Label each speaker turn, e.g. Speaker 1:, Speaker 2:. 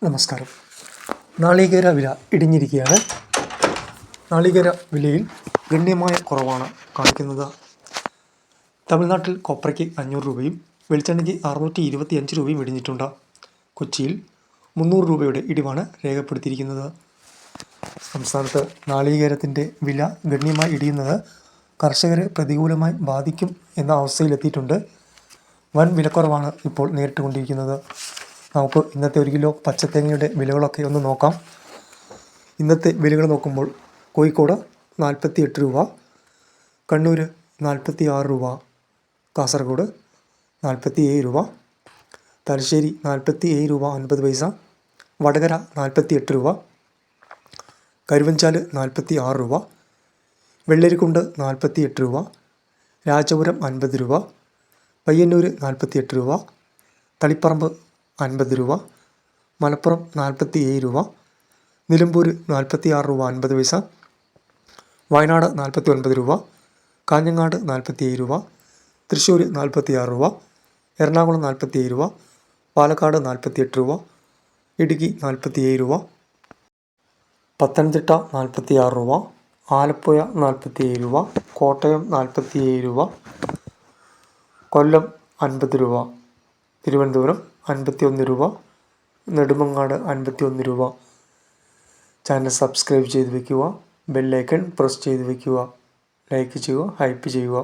Speaker 1: നമസ്കാരം. നാളികേര വില ഇടിഞ്ഞിരിക്കുകയാണ്. നാളികേര വിലയിൽ ഗണ്യമായ കുറവാണ് കാണിക്കുന്നത്. തമിഴ്നാട്ടിൽ കൊപ്രയ്ക്ക് 500 രൂപയും വെളിച്ചെണ്ണയ്ക്ക് 625 രൂപയും ഇടിഞ്ഞിട്ടുണ്ട്. കൊച്ചിയിൽ 300 രൂപയുടെ ഇടിവാണ് രേഖപ്പെടുത്തിയിരിക്കുന്നത്. സംസ്ഥാനത്ത് നാളികേരത്തിൻ്റെ വില ഗണ്യമായി ഇടിയുന്നത് കർഷകരെ പ്രതികൂലമായി ബാധിക്കും എന്ന അവസ്ഥയിലെത്തിയിട്ടുണ്ട്. വൻ വിലക്കുറവാണ് ഇപ്പോൾ നേരിട്ടുകൊണ്ടിരിക്കുന്നത്. നമുക്ക് ഇന്നത്തെ 1 കിലോ പച്ചത്തേങ്ങയുടെ വിലകളൊക്കെ ഒന്ന് നോക്കാം. ഇന്നത്തെ വിലകൾ നോക്കുമ്പോൾ കോഴിക്കോട് 48 രൂപ, കണ്ണൂർ 46 രൂപ, കാസർഗോഡ് 47 രൂപ, തലശ്ശേരി 47 രൂപ 50 പൈസ, വടകര 48 രൂപ, കരുവഞ്ചാൽ 46 രൂപ, വെള്ളരിക്കുണ്ട് 48 രൂപ, രാജപുരം 50 രൂപ, പയ്യന്നൂർ 48 രൂപ, തളിപ്പറമ്പ് 50 രൂപ, മലപ്പുറം 47 രൂപ, നിലമ്പൂർ 46 രൂപ 50 പൈസ, വയനാട് 49 രൂപ, കാഞ്ഞങ്ങാട് 47 രൂപ, തൃശ്ശൂർ 46 രൂപ, എറണാകുളം 47 രൂപ, പാലക്കാട് 48 രൂപ, ഇടുക്കി 47 രൂപ, പത്തനംതിട്ട 46 രൂപ, ആലപ്പുഴ 47 രൂപ, കോട്ടയം 47 രൂപ, കൊല്ലം 50 രൂപ, തിരുവനന്തപുരം 51 രൂപ, നെടുമങ്ങാട് 51 രൂപ. ചാനൽ സബ്സ്ക്രൈബ് ചെയ്ത് വയ്ക്കുക, ബെല്ലൈക്കൺ പ്രസ് ചെയ്ത് വയ്ക്കുക, ലൈക്ക് ചെയ്യുക, ഹൈപ്പ് ചെയ്യുക.